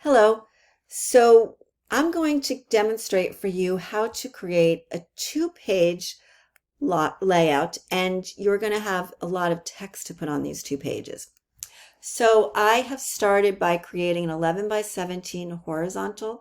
Hello. So I'm going to demonstrate for you how to create a two-page layout, and you're going to have a lot of text to put on these 2 pages. So I have started by creating an 11 by 17 horizontal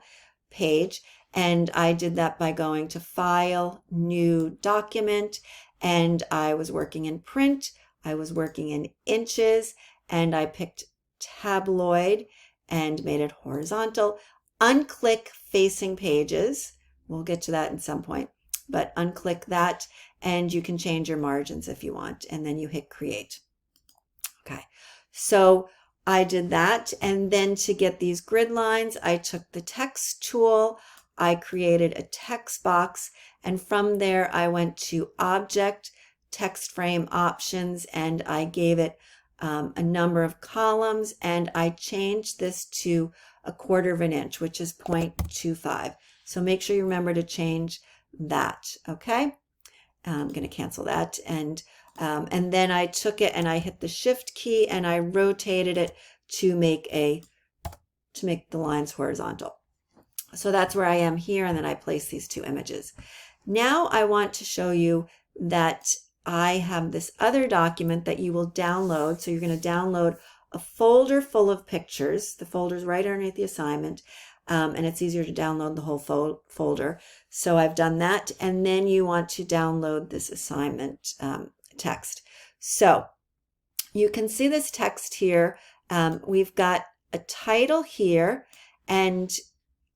page, and I did that by going to File, New Document, and I was working in print, I was working in inches, and I picked tabloid and made it horizontal. Unclick facing pages. We'll get to that in some point, but unclick that and you can change your margins if you want, and then you hit create. Okay, so I did that, and then to get these grid lines, I took the text tool, I created a text box, and from there I went to Object, Text Frame Options, and I gave it a number of columns, and I changed this to 1/4 of an inch, which is 0.25. So make sure you remember to change that, okay? I'm going to cancel that, and then I took it and I hit the Shift key and I rotated it to make the lines horizontal. So that's where I am here, and then I place these 2 images. Now I want to show you that I have this other document that you will download. So you're going to download a folder full of pictures. The folder is right underneath the assignment, and it's easier to download the whole folder. So I've done that, and then you want to download this assignment text. So you can see this text here. We've got a title here, and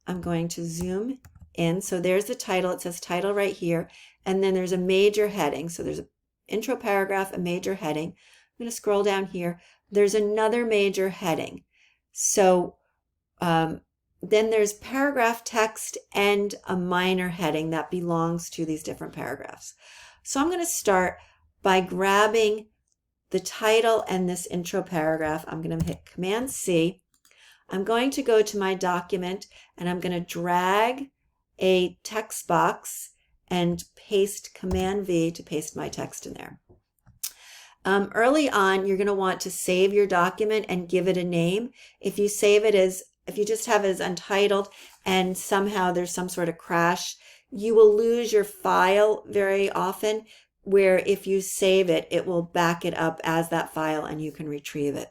I'm going to zoom in. So there's the title. It says title right here, and then there's a major heading. So there's an intro paragraph, a major heading. I'm going to scroll down here. There's another major heading. So then there's paragraph text and a minor heading that belongs to these different paragraphs. So I'm going to start by grabbing the title and this intro paragraph. I'm going to hit Command C. I'm going to go to my document, and I'm going to drag a text box and paste Command V to paste my text in there. Early on, you're going to want to save your document and give it a name. If you just have it as untitled and somehow there's some sort of crash, you will lose your file very often, where if you save it, it will back it up as that file and you can retrieve it,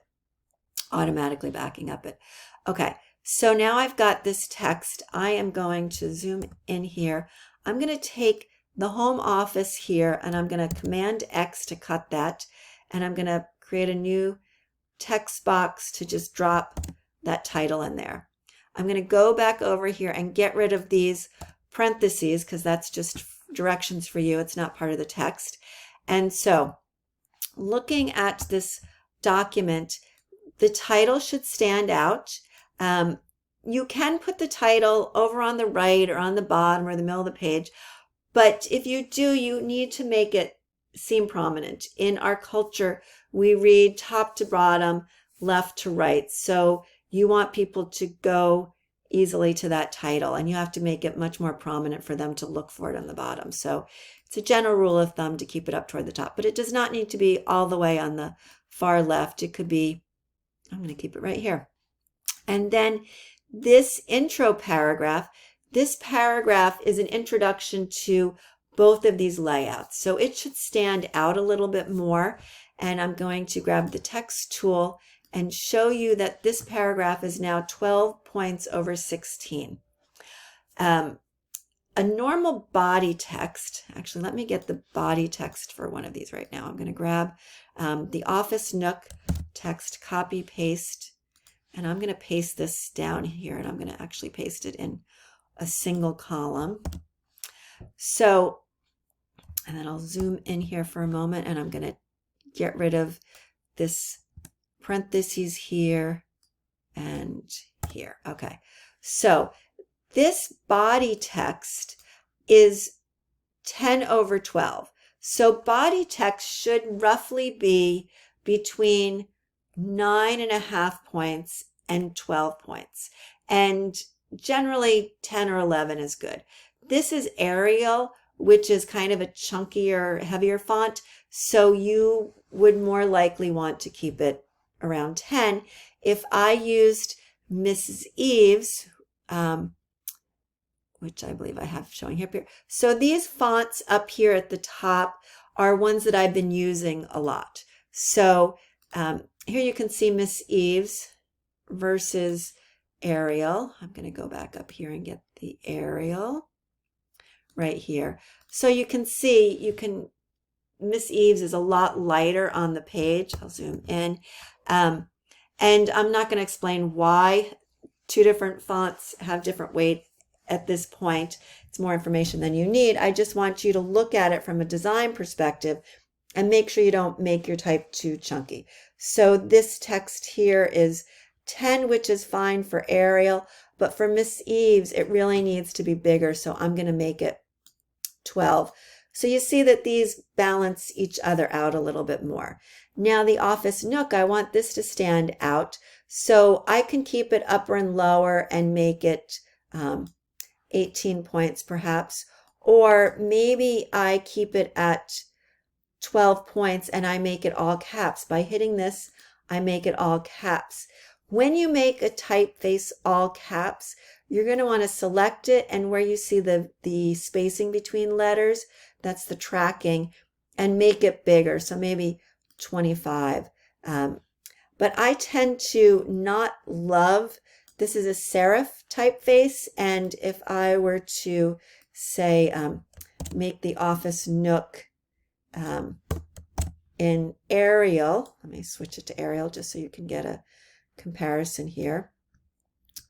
automatically backing up it. Okay, so now I've got this text. I am going to zoom in here. I'm going to take the home office here, and I'm going to Command X to cut that, and I'm going to create a new text box to just drop that title in there. I'm going to go back over here and get rid of these parentheses because that's just directions for you. It's not part of the text. And so looking at this document, the title should stand out. You can put the title over on the right or on the bottom or the middle of the page, but if you do, you need to make it seem prominent. In our culture, we read top to bottom, left to right. So you want people to go easily to that title, and you have to make it much more prominent for them to look for it on the bottom. So it's a general rule of thumb to keep it up toward the top, but it does not need to be all the way on the far left. It could be, I'm going to keep it right here. And then this intro paragraph, this paragraph is an introduction to both of these layouts. So it should stand out a little bit more. And I'm going to grab the text tool and show you that this paragraph is now 12 points over 16. A normal body text, actually, let me get the body text for one of these right now. I'm going to grab the Office Nook text, copy, paste, and I'm going to paste this down here, and I'm going to actually paste it in a single column. So, and then I'll zoom in here for a moment, and I'm going to get rid of this parentheses here and here. Okay, so this body text is 10 over 12. So body text should roughly be between 9.5 points and 12 points. And generally 10 or 11 is good. This is Arial, which is kind of a chunkier, heavier font. So you would more likely want to keep it around 10. If I used Mrs. Eves, which I believe I have showing up here. So these fonts up here at the top are ones that I've been using a lot. So here you can see Miss Eves versus Arial. I'm going to go back up here and get the Arial right here. So you can see, Miss Eves is a lot lighter on the page. I'll zoom in. And I'm not going to explain why two different fonts have different weight at this point. It's more information than you need. I just want you to look at it from a design perspective and make sure you don't make your type too chunky. So this text here is 10, which is fine for Arial, but for Miss Eves, it really needs to be bigger. So I'm going to make it 12. So you see that these balance each other out a little bit more. Now the office nook, I want this to stand out. So I can keep it upper and lower and make it 18 points perhaps. Or maybe I keep it at 12 points and I make it all caps. By hitting this, I make it all caps. When you make a typeface all caps, you're going to want to select it, and where you see the spacing between letters, that's the tracking, and make it bigger. So maybe 25. But I tend to not love, this is a serif typeface, and if I were to say make the office nook in Arial, let me switch it to Arial just so you can get a comparison here.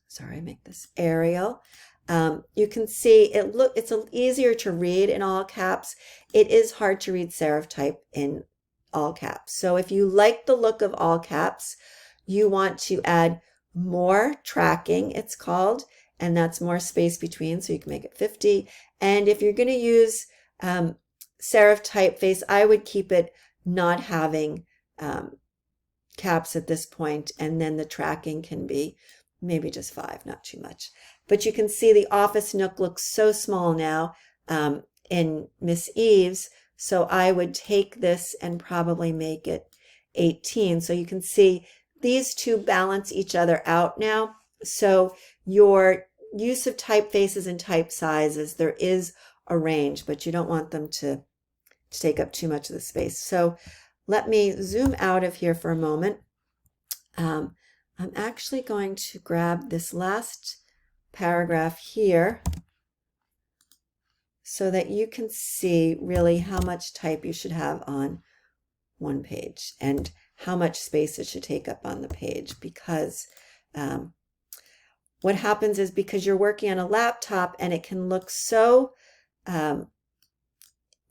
Sorry, make this Arial. You can see it's easier to read in all caps. It is hard to read serif type in all caps. So if you like the look of all caps, you want to add more tracking, it's called, and that's more space between, so you can make it 50. And if you're going to use serif typeface, I would keep it not having caps at this point, and then the tracking can be maybe just 5, not too much. But you can see the office nook looks so small now in Miss Eves, so I would take this and probably make it 18. So you can see these two balance each other out now. So your use of typefaces and type sizes, there is a range, but you don't want them to take up too much of the space. So let me zoom out of here for a moment. I'm actually going to grab this last paragraph here so that you can see really how much type you should have on one page and how much space it should take up on the page, because what happens is, because you're working on a laptop and it can look so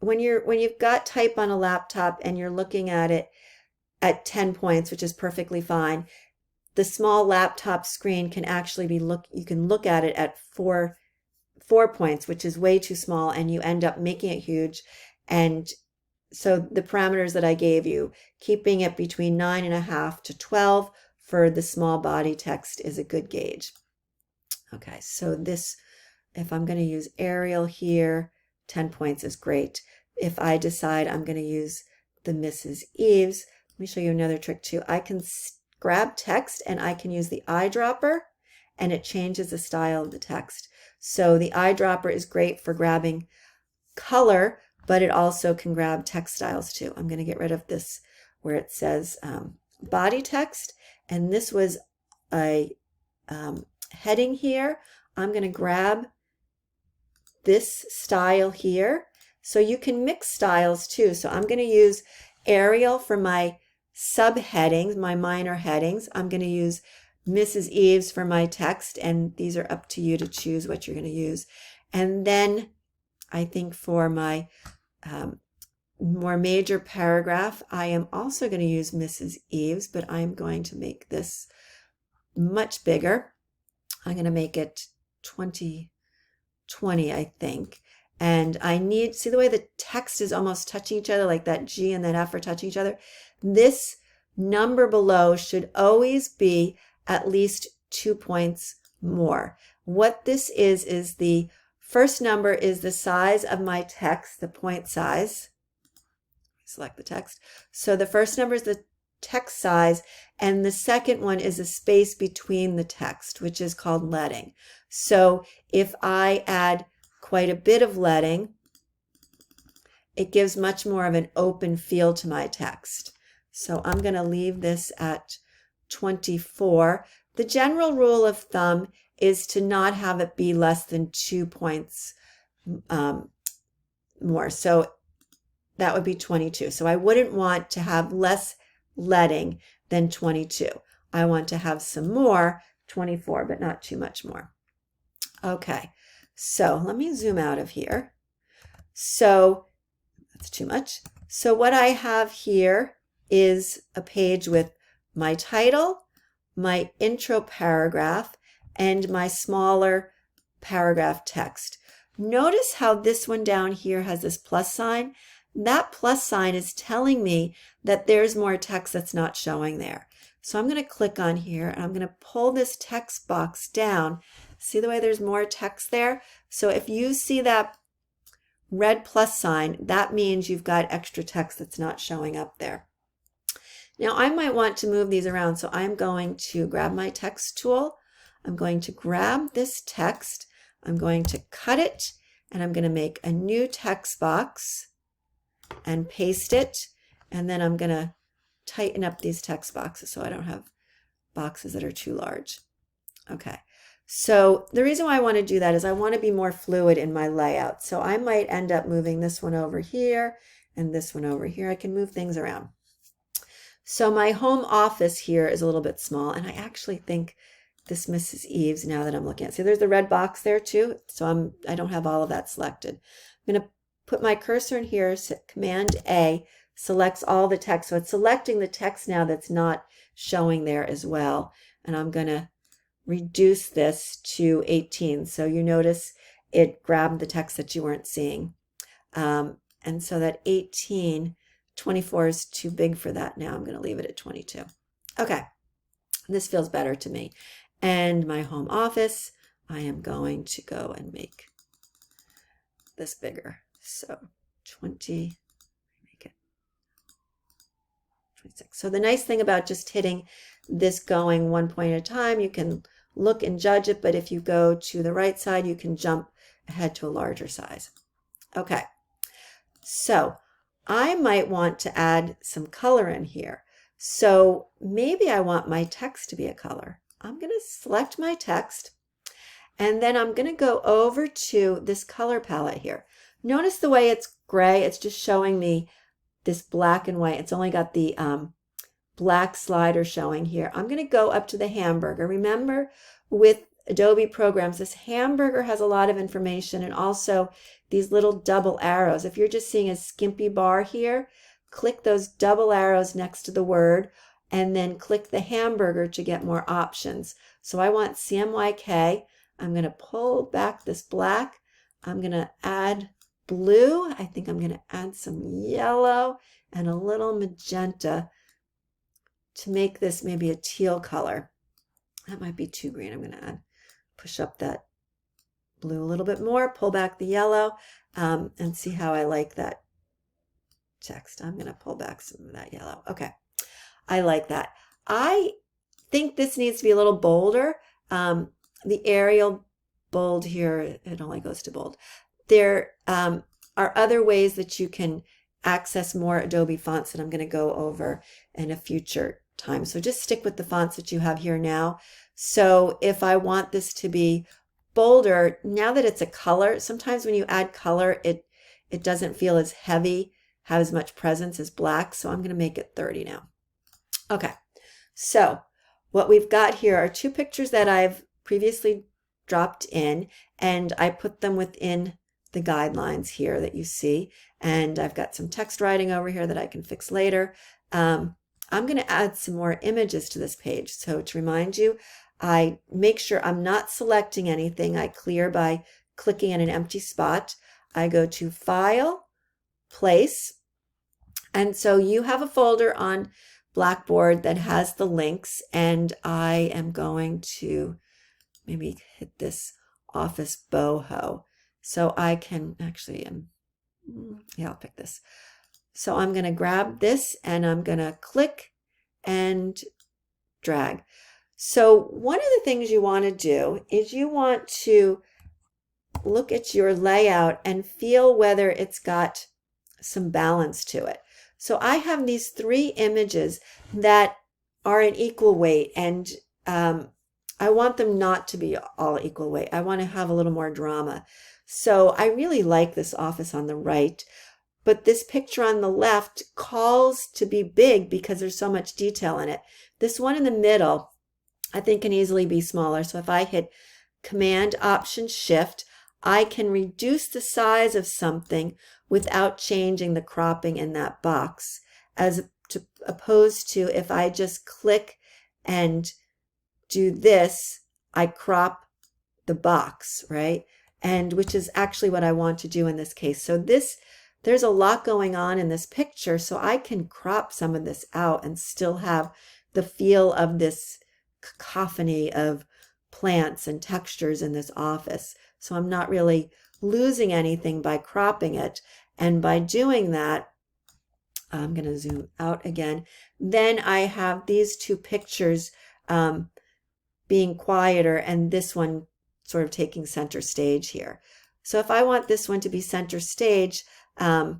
when you've got type on a laptop and you're looking at it at 10 points, which is perfectly fine, the small laptop screen can actually be you can look at it at 4 points, which is way too small, and you end up making it huge. And so the parameters that I gave you, keeping it between 9.5 to 12 for the small body text is a good gauge. Okay, so this, if I'm going to use Arial here, 10 points is great. If I decide I'm going to use the Mrs. Eves, let me show you another trick too. I can grab text and I can use the eyedropper, and it changes the style of the text. So the eyedropper is great for grabbing color, but it also can grab text styles too. I'm going to get rid of this where it says body text, and this was a heading here. I'm going to grab this style here. So you can mix styles too. So I'm going to use Arial for my subheadings, my minor headings. I'm going to use Mrs. Eves for my text, and these are up to you to choose what you're going to use. And then I think for my more major paragraph, I am also going to use Mrs. Eves, but I'm going to make this much bigger. I'm going to make it 20, I think. And I need, see the way the text is almost touching each other, like that G and that F are touching each other? This number below should always be at least 2 points more. What this is the first number is the size of my text, the point size. Select the text. So the first number is the text size, and the second one is a space between the text, which is called leading. So if I add quite a bit of leading, it gives much more of an open feel to my text. So I'm going to leave this at 24. The general rule of thumb is to not have it be less than 2 points more. So that would be 22. So I wouldn't want to have less leading than 22. I want to have some more, 24, but not too much more. Okay, so let me zoom out of here. So that's too much. So what I have here is a page with my title, my intro paragraph, and my smaller paragraph text. Notice how this one down here has this plus sign. That plus sign is telling me that there's more text that's not showing there. So I'm going to click on here and I'm going to pull this text box down. See the way there's more text there? So if you see that red plus sign, that means you've got extra text that's not showing up there. Now I might want to move these around, so I'm going to grab my text tool. I'm going to grab this text. I'm going to cut it, and I'm going to make a new text box and paste it, and then I'm going to tighten up these text boxes so I don't have boxes that are too large. Okay, so the reason why I want to do that is I want to be more fluid in my layout. So I might end up moving this one over here and this one over here. I can move things around. So my home office here is a little bit small, and I actually think this Mrs. Eves, now that I'm looking at it. See, there's the red box there too. So I don't have all of that selected. I'm going to put my cursor in here, Command A, selects all the text. So it's selecting the text now that's not showing there as well. And I'm going to reduce this to 18. So you notice it grabbed the text that you weren't seeing. And so that 18, 24 is too big for that now. I'm going to leave it at 22. Okay, this feels better to me. And my home office, I am going to go and make this bigger. So 20, make it 26. So the nice thing about just hitting this going one point at a time, you can look and judge it, but if you go to the right side, you can jump ahead to a larger size. Okay, so I might want to add some color in here. So maybe I want my text to be a color. I'm going to select my text, and then I'm going to go over to this color palette here. Notice the way it's gray. It's just showing me this black and white. It's only got the black slider showing here. I'm going to go up to the hamburger. Remember, with Adobe programs, this hamburger has a lot of information, and also these little double arrows. If you're just seeing a skimpy bar here, click those double arrows next to the word, and then click the hamburger to get more options. So I want CMYK. I'm going to pull back this black. I'm going to add blue. I think I'm going to add some yellow and a little magenta to make this maybe a teal color. That might be too green. I'm going to push up that blue a little bit more, pull back the yellow, and see how I like that text. I'm going to pull back some of that yellow. Okay. I like that. I think this needs to be a little bolder. The Arial bold here, it only goes to bold. There are other ways that you can access more Adobe fonts that I'm going to go over in a future time. So just stick with the fonts that you have here now. So if I want this to be bolder, now that it's a color, sometimes when you add color, it doesn't feel as heavy, have as much presence as black. So I'm going to make it 30 now. Okay, so what we've got here are two pictures that I've previously dropped in, and I put them within the guidelines here that you see, and I've got some text writing over here that I can fix later. I'm going to add some more images to this page. So to remind you, I make sure I'm not selecting anything. I clear by clicking in an empty spot. I go to File, Place, and so you have a folder on Blackboard that has the links, and I am going to maybe hit this Office boho so I can actually, yeah, I'll pick this. So I'm going to grab this and I'm going to click and drag. So one of the things you want to do is you want to look at your layout and feel whether it's got some balance to it. So I have these 3 images that are an equal weight, and I want them not to be all equal weight. I want to have a little more drama. So I really like this office on the right, but this picture on the left calls to be big because there's so much detail in it. This one in the middle, I think, can easily be smaller. So if I hit Command Option Shift, I can reduce the size of something without changing the cropping in that box, as opposed to if I just click and do this, I crop the box, right? And which is actually what I want to do in this case. So there's a lot going on in this picture, so I can crop some of this out and still have the feel of this cacophony of plants and textures in this office. So I'm not really losing anything by cropping it. And by doing that, I'm going to zoom out again. Then I have these 2 pictures being quieter and this one sort of taking center stage here. So if I want this one to be center stage, I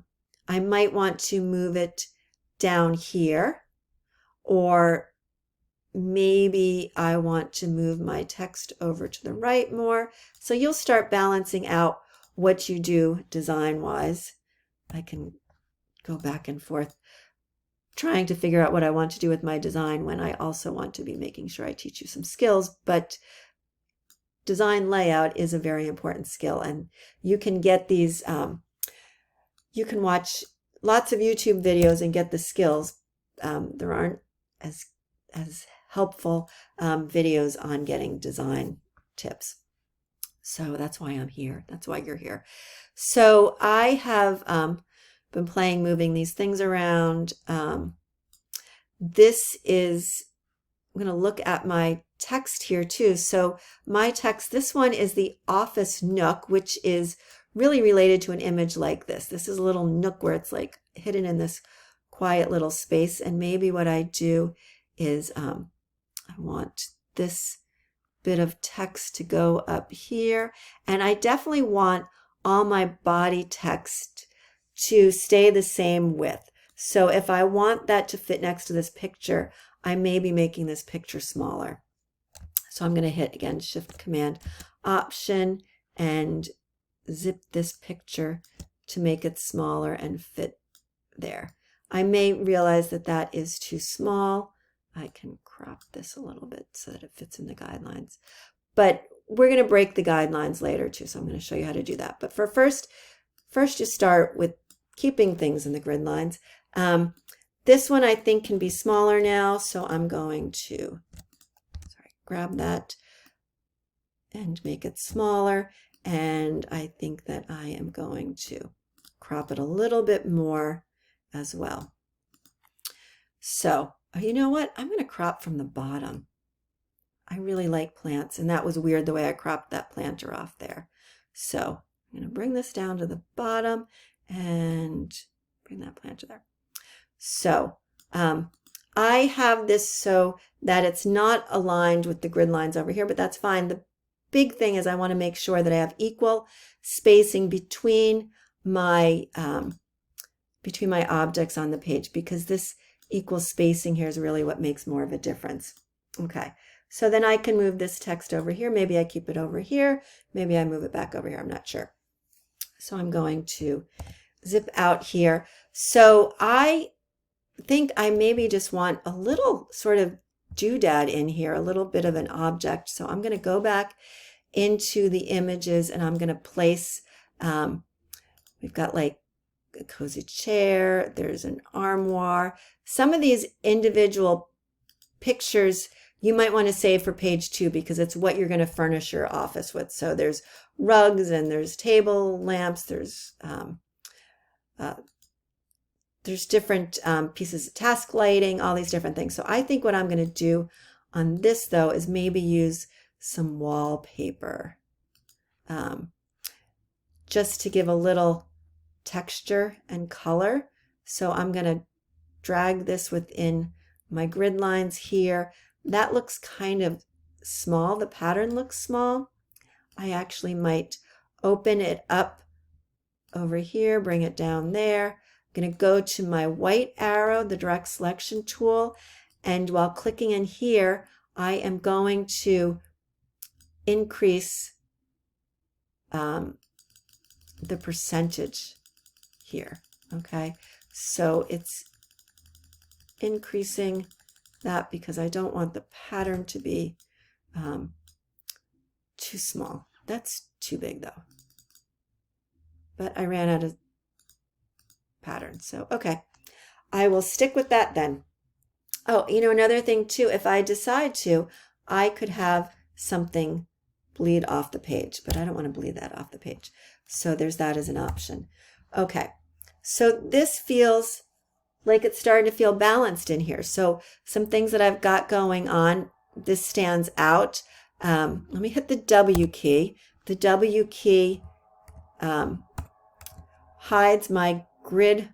might want to move it down here, or maybe I want to move my text over to the right more. So you'll start balancing out what you do design-wise. I can go back and forth trying to figure out what I want to do with my design when I also want to be making sure I teach you some skills. But design layout is a very important skill, and you can get these, you can watch lots of YouTube videos and get the skills. There aren't as helpful videos on getting design tips. So that's why I'm here. That's why you're here. So I have been playing moving these things around. This is, I'm going to look at my text here too. So my text, this one is the office nook, which is really related to an image like this. This is a little nook where it's like hidden in this quiet little space. And maybe what I do is I want this bit of text to go up here. And I definitely want all my body text to stay the same width. So if I want that to fit next to this picture, I may be making this picture smaller. So I'm going to hit, again, Shift Command Option and zip this picture to make it smaller and fit there. I may realize that that is too small. I can crop this a little bit so that it fits in the guidelines. But we're going to break the guidelines later too, so I'm going to show you how to do that. But for first you start with keeping things in the grid lines. This one I think can be smaller now, so I'm going to grab that and make it smaller. And I think that I am going to crop it a little bit more as well. So you know what? I'm going to crop from the bottom. I really like plants, and that was weird the way I cropped that planter off there. So I'm going to bring this down to the bottom and bring that planter there. So I have this so that it's not aligned with the grid lines over here, but that's fine. The big thing is I want to make sure that I have equal spacing between my objects on the page, because this equal spacing here is really what makes more of a difference. Okay, so then I can move this text over here. Maybe I keep it over here. Maybe I move it back over here. I'm not sure. So I'm going to zip out here. So I think I maybe just want a little sort of doodad in here, a little bit of an object. So I'm going to go back into the images and I'm going to place, we've got like a cozy chair, there's an armoire. Some of these individual pictures you might want to save for page 2 because it's what you're going to furnish your office with. So there's rugs and there's table lamps, there's different pieces of task lighting, all these different things. So I think what I'm going to do on this though is maybe use some wallpaper just to give a little texture and color. So I'm going to drag this within my grid lines here. That looks kind of small. The pattern looks small. I actually might open it up over here, bring it down there. I'm going to go to my white arrow, the direct selection tool, and while clicking in here, I am going to increase the percentage here. Okay, so it's increasing that because I don't want the pattern to be too small. That's too big though. But I ran out of pattern. So, okay, I will stick with that then. Oh, you know, another thing too, if I decide to, I could have something bleed off the page, but I don't want to bleed that off the page. So there's that as an option. Okay, so this feels like it's starting to feel balanced in here. So some things that I've got going on, this stands out. Let me hit the W key. The W key hides my grid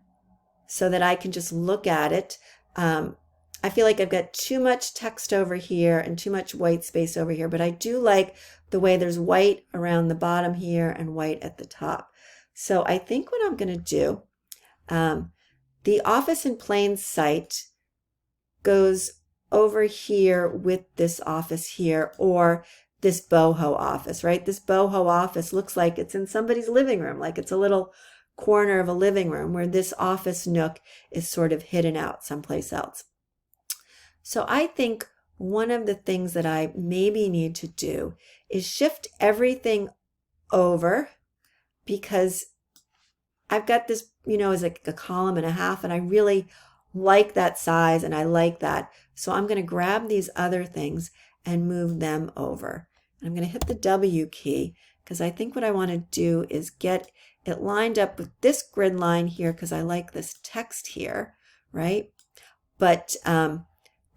so that I can just look at it. I feel like I've got too much text over here and too much white space over here, but I do like the way there's white around the bottom here and white at the top. So I think what I'm going to do, the Office in Plain Sight goes over here with this office here, or this boho office, right? This boho office looks like it's in somebody's living room, like it's a little corner of a living room where this office nook is sort of hidden out someplace else. So I think one of the things that I maybe need to do is shift everything over, because I've got this, you know, as like a column and a half, and I really like that size and I like that. So I'm going to grab these other things and move them over. And I'm going to hit the W key because I think what I want to do is get it lined up with this grid line here because I like this text here, right? But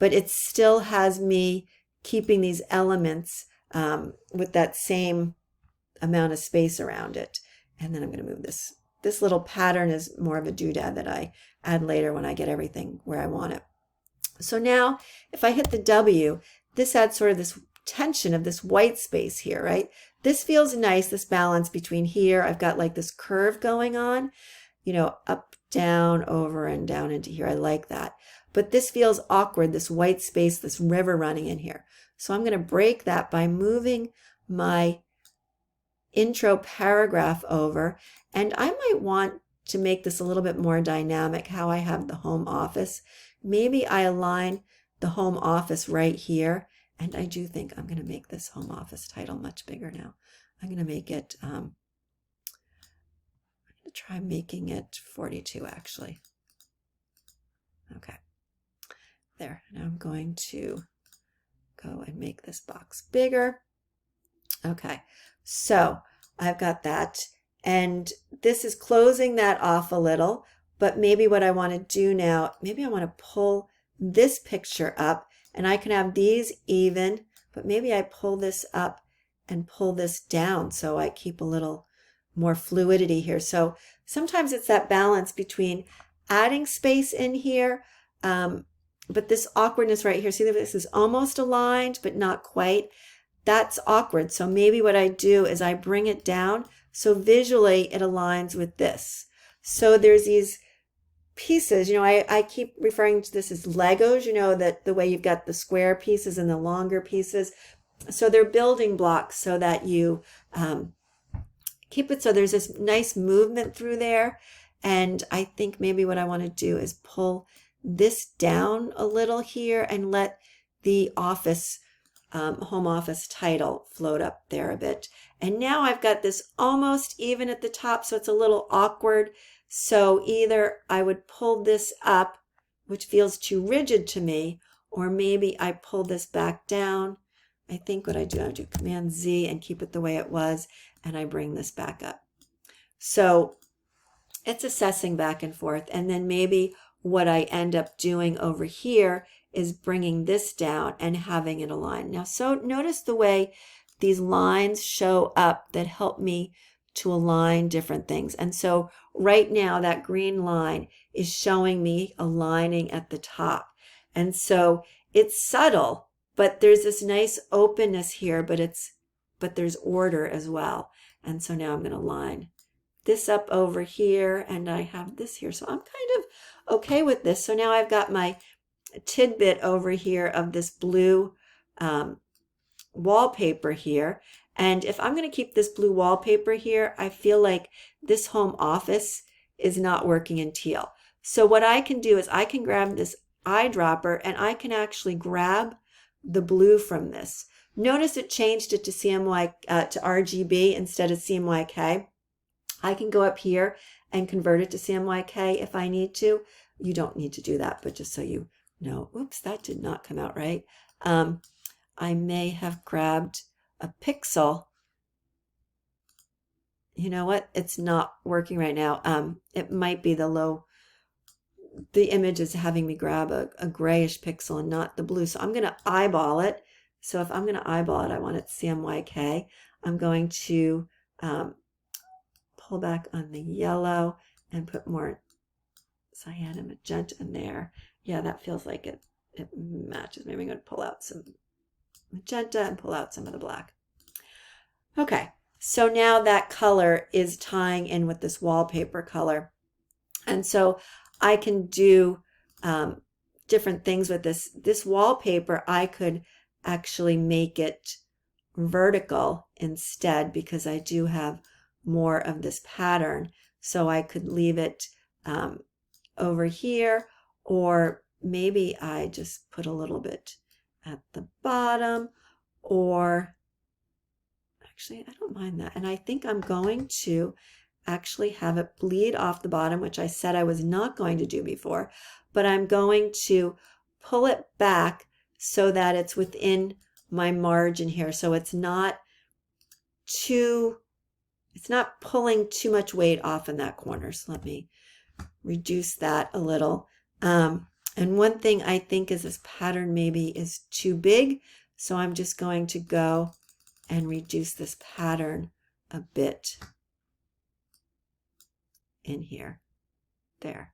it still has me keeping these elements with that same amount of space around it. And then I'm going to move this. This little pattern is more of a doodad that I add later when I get everything where I want it. So now if I hit the W, this adds sort of this tension of this white space here, right? This feels nice, this balance between here. I've got like this curve going on, you know, up, down, over, and down into here. I like that. But this feels awkward, this white space, this river running in here. So I'm going to break that by moving my intro paragraph over. And I might want to make this a little bit more dynamic, how I have the home office. Maybe I align the home office right here. And I do think I'm going to make this home office title much bigger now. I'm going to make it, I'm going to try making it 42 actually. Okay. There. Now I'm going to go and make this box bigger. Okay. So I've got that. And this is closing that off a little. But maybe what I want to do now, maybe I want to pull this picture up. And I can have these even, but maybe I pull this up and pull this down so I keep a little more fluidity here. So sometimes it's that balance between adding space in here, but this awkwardness right here, see that this is almost aligned, but not quite. That's awkward. So maybe what I do is I bring it down so visually it aligns with this. So there's these pieces, you know, I keep referring to this as Legos, you know, that the way you've got the square pieces and the longer pieces. So they're building blocks so that you keep it so there's this nice movement through there. And I think maybe what I want to do is pull this down a little here and let the office, home office title float up there a bit. And now I've got this almost even at the top, so it's a little awkward. So either I would pull this up, which feels too rigid to me, or maybe I pull this back down. I think what I do Command Z and keep it the way it was, and I bring this back up. So it's assessing back and forth. And then maybe what I end up doing over here is bringing this down and having it align. Now, so notice the way these lines show up that help me to align different things. And so right now that green line is showing me aligning at the top. And so it's subtle, but there's this nice openness here, but there's order as well. And so now I'm going to line this up over here, and I have this here. So I'm kind of okay with this. So now I've got my tidbit over here of this blue wallpaper here. And if I'm going to keep this blue wallpaper here, I feel like this home office is not working in teal. So what I can do is I can grab this eyedropper and I can actually grab the blue from this. Notice it changed it to to RGB instead of CMYK. I can go up here and convert it to CMYK if I need to. You don't need to do that, but just so you know. Oops, that did not come out right. I may have grabbed a pixel. You know what? It's not working right now. It might be the image is having me grab a grayish pixel and not the blue. So I'm going to eyeball it. So if I'm going to eyeball it, I want it CMYK. I'm going to pull back on the yellow and put more cyan and magenta in there. Yeah, that feels like it matches. Maybe I'm going to pull out some magenta and pull out some of the black. Okay, so now that color is tying in with this wallpaper color. And so I can do different things with this. This wallpaper, I could actually make it vertical instead because I do have more of this pattern. So I could leave it over here, or maybe I just put a little bit at the bottom, or actually I don't mind that. And I think I'm going to actually have it bleed off the bottom, which I said I was not going to do before, but I'm going to pull it back so that it's within my margin here. So it's not pulling too much weight off in that corner. So let me reduce that a little. And one thing I think is this pattern maybe is too big. So I'm just going to go and reduce this pattern a bit in here. There.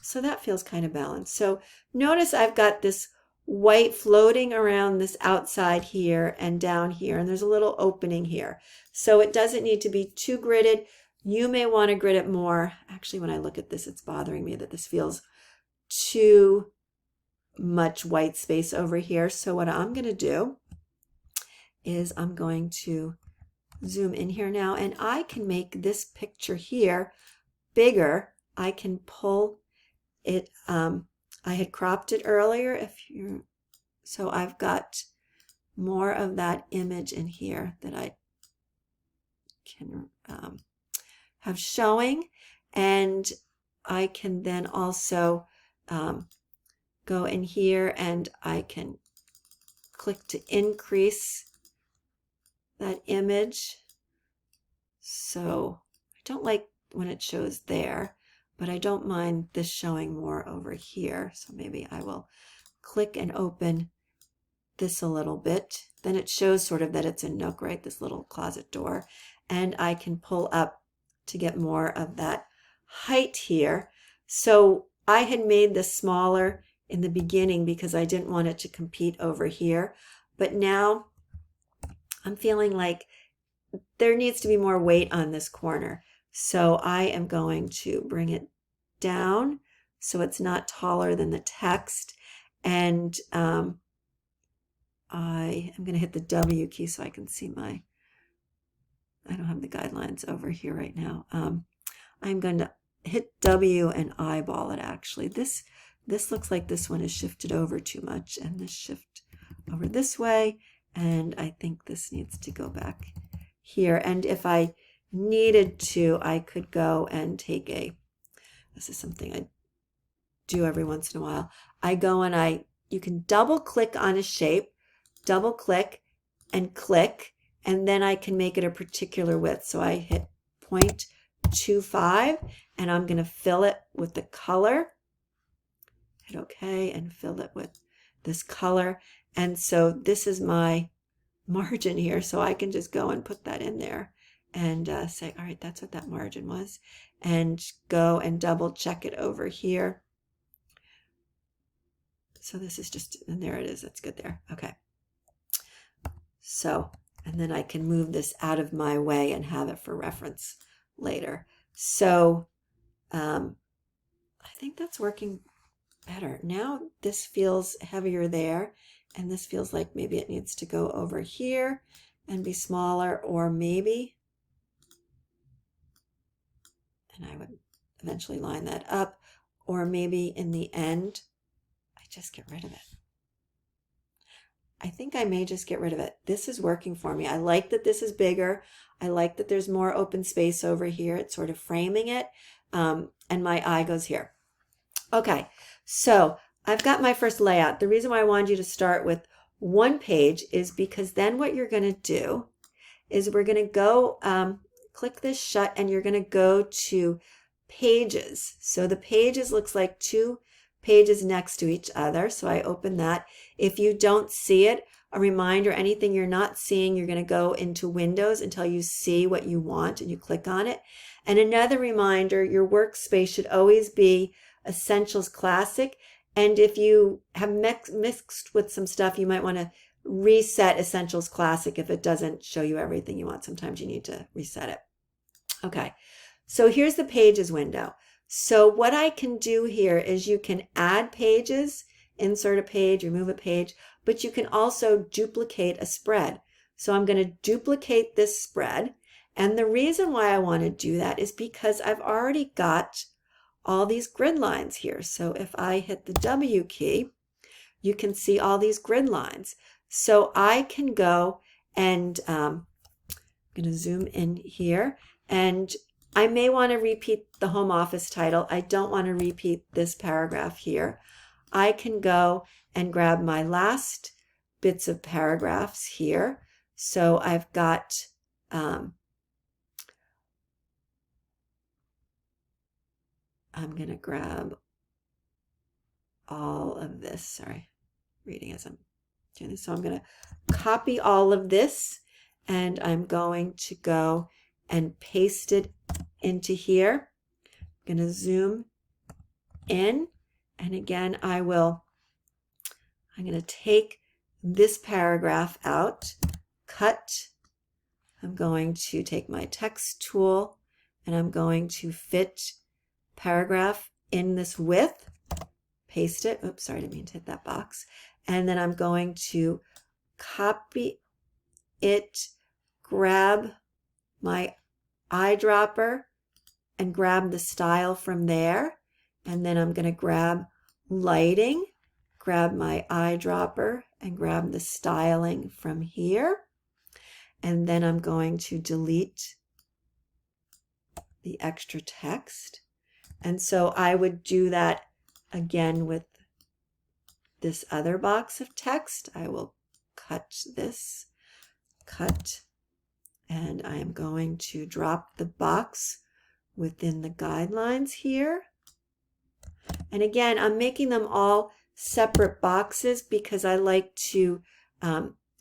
So that feels kind of balanced. So notice I've got this white floating around this outside here and down here, and there's a little opening here. So it doesn't need to be too gridded. You may want to grid it more. Actually, when I look at this, it's bothering me that this feels too much white space over here. So what I'm going to do is I'm going to zoom in here now, and I can make this picture here bigger. I can pull it. I had cropped it earlier. So I've got more of that image in here that I can have showing, and I can then also go in here and I can click to increase that image. So I don't like when it shows there, but I don't mind this showing more over here. So maybe I will click and open this a little bit. Then it shows sort of that it's a nook, right? This little closet door. And I can pull up to get more of that height here. So I had made this smaller in the beginning because I didn't want it to compete over here. But now I'm feeling like there needs to be more weight on this corner. So I am going to bring it down so it's not taller than the text. And I am going to hit the W key so I can see I don't have the guidelines over here right now. I'm going to hit W and eyeball it actually. This looks like this one is shifted over too much, and this shift over this way. And I think this needs to go back here. And if I needed to, I could go and take this is something I do every once in a while. I go and you can double click on a shape, double click and click, and then I can make it a particular width. So I hit 0.25 and I'm going to fill it with the color. Hit OK and fill it with this color. And so this is my margin here. So I can just go and put that in there and say, all right, that's what that margin was. And go and double check it over here. So this is just, and there it is. That's good there. Okay. So, and then I can move this out of my way and have it for reference later. So I think that's working better. Now this feels heavier there, and this feels like maybe it needs to go over here and be smaller, or maybe, and I would eventually line that up, or maybe in the end, I just get rid of it. I think I may just get rid of it. This is working for me. I like that this is bigger. I like that there's more open space over here. It's sort of framing it. And my eye goes here. Okay, so I've got my first layout. The reason why I wanted you to start with one page is because then what you're going to do is we're going to go, click this shut, and you're going to go to pages. So the pages looks like two pages next to each other. So I open that. If you don't see it, a reminder, anything you're not seeing, you're going to go into Windows until you see what you want and you click on it. And another reminder, your workspace should always be Essentials Classic. And if you have mixed with some stuff, you might want to reset Essentials Classic if it doesn't show you everything you want. Sometimes you need to reset it. Okay, so here's the Pages window. So what I can do here is you can add pages, insert a page, remove a page, but you can also duplicate a spread. So I'm going to duplicate this spread. And the reason why I want to do that is because I've already got all these grid lines here. So if I hit the W key, you can see all these grid lines. So I can go and I'm going to zoom in here, and I may want to repeat the home office title. I don't want to repeat this paragraph here. I can go and grab my last bits of paragraphs here. So I've got I'm going to grab all of this. Sorry, reading as I'm doing this. So I'm going to copy all of this, and I'm going to go and paste it into here. I'm going to zoom in, and again I'm going to take this paragraph out, cut. I'm going to take my text tool, and I'm going to fit paragraph in this width, paste it. Oops, sorry, I didn't mean to hit that box. And then I'm going to copy it, grab my eyedropper and grab the style from there. And then I'm going to grab lighting, grab my eyedropper and grab the styling from here. And then I'm going to delete the extra text. And so I would do that again with this other box of text. I will cut this, and I am going to drop the box within the guidelines here. And again, I'm making them all separate boxes because I like to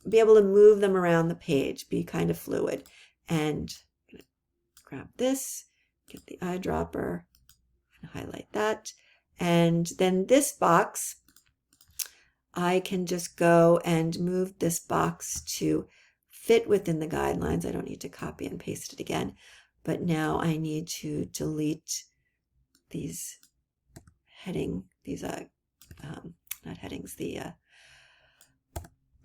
be able to move them around the page, be kind of fluid. And I'm going to grab this, get the eyedropper, and highlight that. And then this box, I can just go and move this box to fit within the guidelines. I don't need to copy and paste it again, but now I need to delete these not headings, the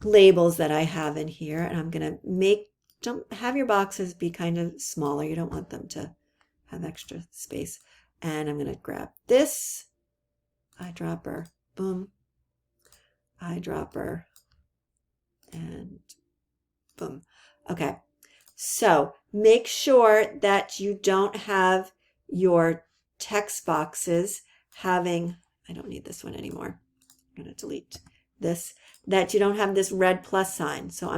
labels that I have in here. And I'm going to have your boxes be kind of smaller. You don't want them to have extra space. And I'm going to grab this eyedropper, boom, eyedropper, and boom. Okay, so make sure that you don't have your text boxes having, I don't need this one anymore. I'm going to delete this, that you don't have this red plus sign. So I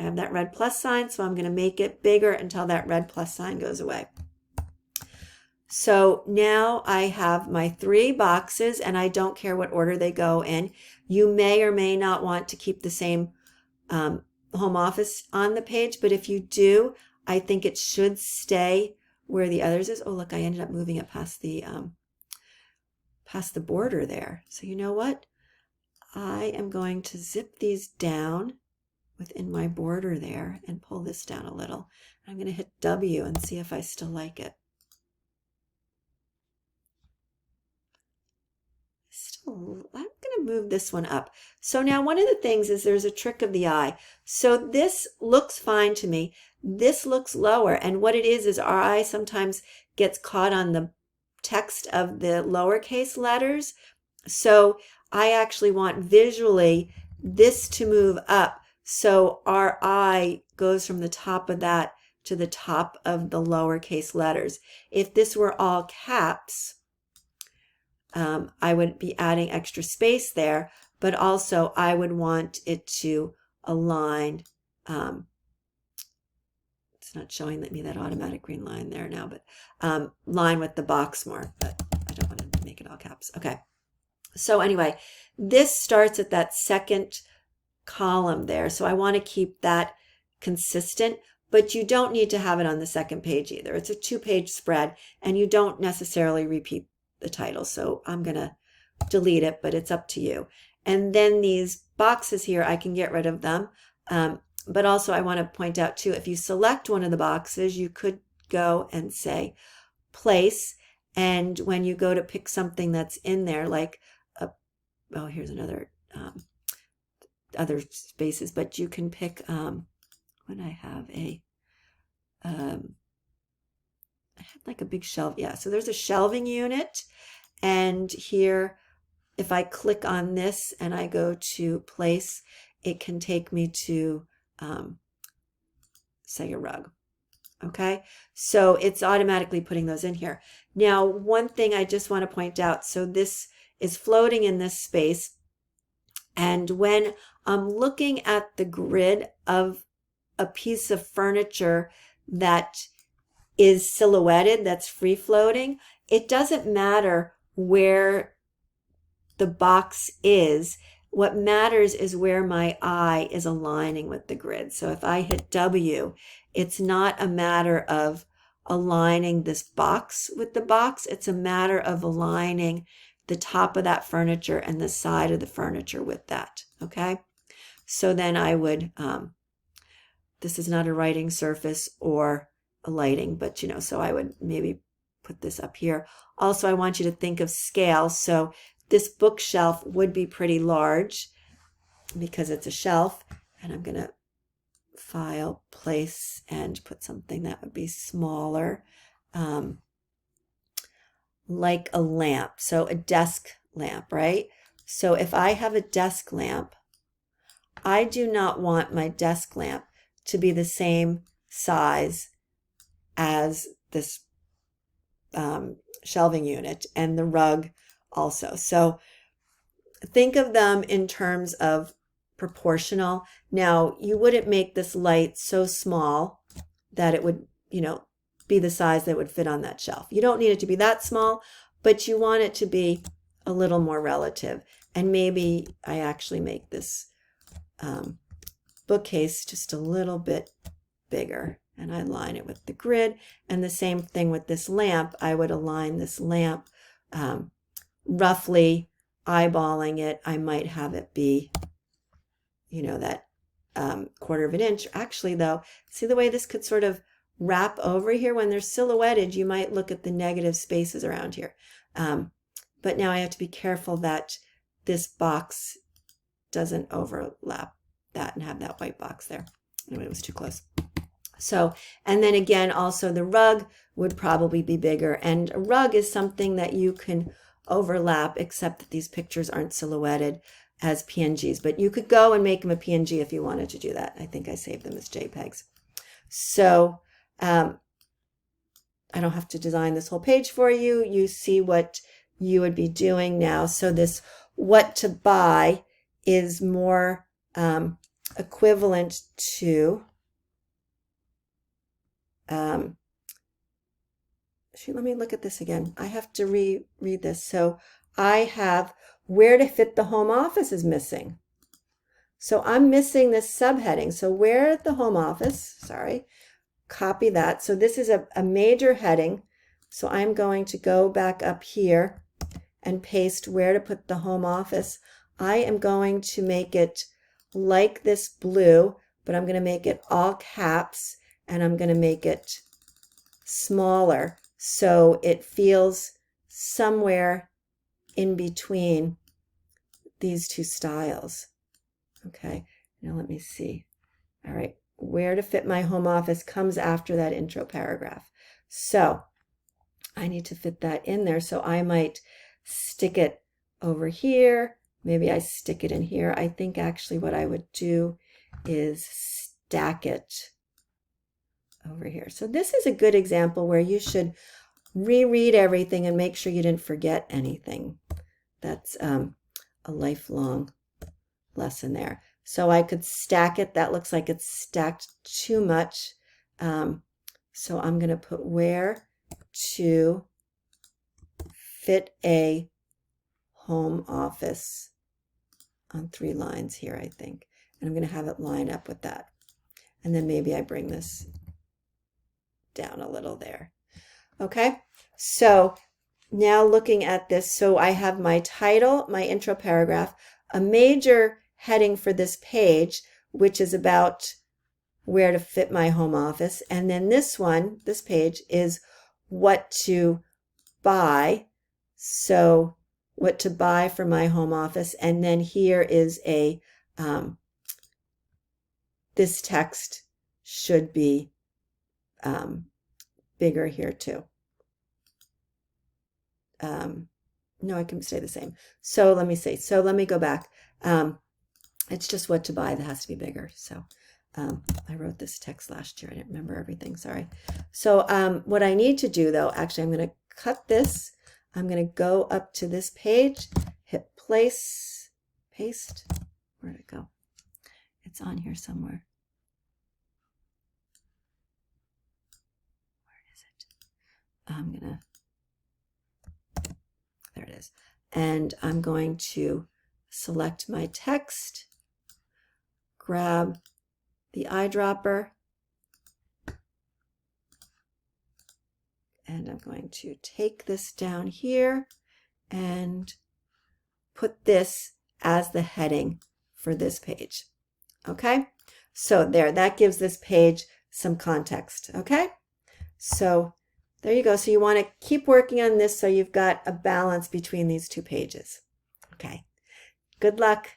have that red plus sign, so I'm going to make it bigger until that red plus sign goes away. So now I have my 3 boxes, and I don't care what order they go in. You may or may not want to keep the same home office on the page, but if you do, I think it should stay where the others is. Oh, look, I ended up moving it past the border there. So you know what? I am going to zip these down within my border there and pull this down a little. I'm going to hit W and see if I still like it. I'm going to move this one up. So now one of the things is there's a trick of the eye. So this looks fine to me. This looks lower. And what it is our eye sometimes gets caught on the text of the lowercase letters. So I actually want visually this to move up. So our eye goes from the top of that to the top of the lowercase letters. If this were all caps, I would be adding extra space there, but also I would want it to align. It's not showing me that automatic green line there now, but line with the box more, but I don't want to make it all caps. Okay. So anyway, this starts at that second column there. So I want to keep that consistent, but you don't need to have it on the second page either. It's a 2-page spread and you don't necessarily repeat the title. So I'm going to delete it, but it's up to you. And then these boxes here, I can get rid of them. But also I want to point out too, if you select one of the boxes, you could go and say place. And when you go to pick something that's in there, like, oh, here's another, other spaces, but you can pick, when I have a, I had like a big shelf. Yeah, so there's a shelving unit. And here, if I click on this and I go to place, it can take me to, say, a rug. Okay, so it's automatically putting those in here. Now, one thing I just want to point out, so this is floating in this space. And when I'm looking at the grid of a piece of furniture that is silhouetted, that's free floating, it doesn't matter where the box is. What matters is where my eye is aligning with the grid. So if I hit W, it's not a matter of aligning this box with the box. It's a matter of aligning the top of that furniture and the side of the furniture with that. Okay. So then I would, this is not a writing surface or a lighting, but you know, so I would maybe put this up here. Also, I want you to think of scale. So this bookshelf would be pretty large because it's a shelf, and I'm going to file, place, and put something that would be smaller, like a lamp. So a desk lamp, right? So if I have a desk lamp, I do not want my desk lamp to be the same size as this shelving unit and the rug also. So think of them in terms of proportional. Now, you wouldn't make this light so small that it would, you know, be the size that would fit on that shelf. You don't need it to be that small, but you want it to be a little more relative. And maybe I actually make this bookcase just a little bit bigger, and I align it with the grid. And the same thing with this lamp. I would align this lamp roughly eyeballing it. I might have it be, you know, that 1/4 of an inch. Actually, though, see the way this could sort of wrap over here? When they're silhouetted, you might look at the negative spaces around here. But now I have to be careful that this box doesn't overlap that and have that white box there. Anyway, it was too close. So, and then again, also the rug would probably be bigger. And a rug is something that you can overlap, except that these pictures aren't silhouetted as PNGs. But you could go and make them a PNG if you wanted to do that. I think I saved them as JPEGs. So I don't have to design this whole page for you. You see what you would be doing now. So this what to buy is more equivalent to, let me look at this again. I have to reread this. So I have where to fit the home office is missing. So I'm missing this subheading. So where at the home office, sorry, copy that. So this is a major heading. So I'm going to go back up here and paste where to put the home office I am going to make it like this blue, but I'm going to make it all caps, and I'm going to make it smaller so it feels somewhere in between these two styles. Okay, now let me see. All right, where to fit my home office comes after that intro paragraph. So I need to fit that in there, so I might stick it over here. Maybe I stick it in here. I think actually what I would do is stack it over here. So this is a good example where you should reread everything and make sure you didn't forget anything. That's a lifelong lesson there. So I could stack it. That looks like it's stacked too much. So I'm going to put where to fit a home office on 3 lines here, I think. And I'm going to have it line up with that. And then maybe I bring this down a little there. Okay, so now looking at this, so I have my title, my intro paragraph, a major heading for this page, which is about where to fit my home office. And then this one, this page, is what to buy. So what to buy for my home office. And then here is a, this text should be bigger here too. No, I can stay the same. So let me see. So let me go back. It's just what to buy that has to be bigger. So I wrote this text last year. I didn't remember everything. Sorry. So what I need to do though, actually, I'm going to cut this. I'm going to go up to this page, hit place, paste. Where'd it go? It's on here somewhere. Where is it? I'm going to, there it is. And I'm going to select my text, grab the eyedropper, and I'm going to take this down here and put this as the heading for this page. Okay, so there, that gives this page some context. Okay, so there you go. So you want to keep working on this so you've got a balance between these two pages. Okay, good luck.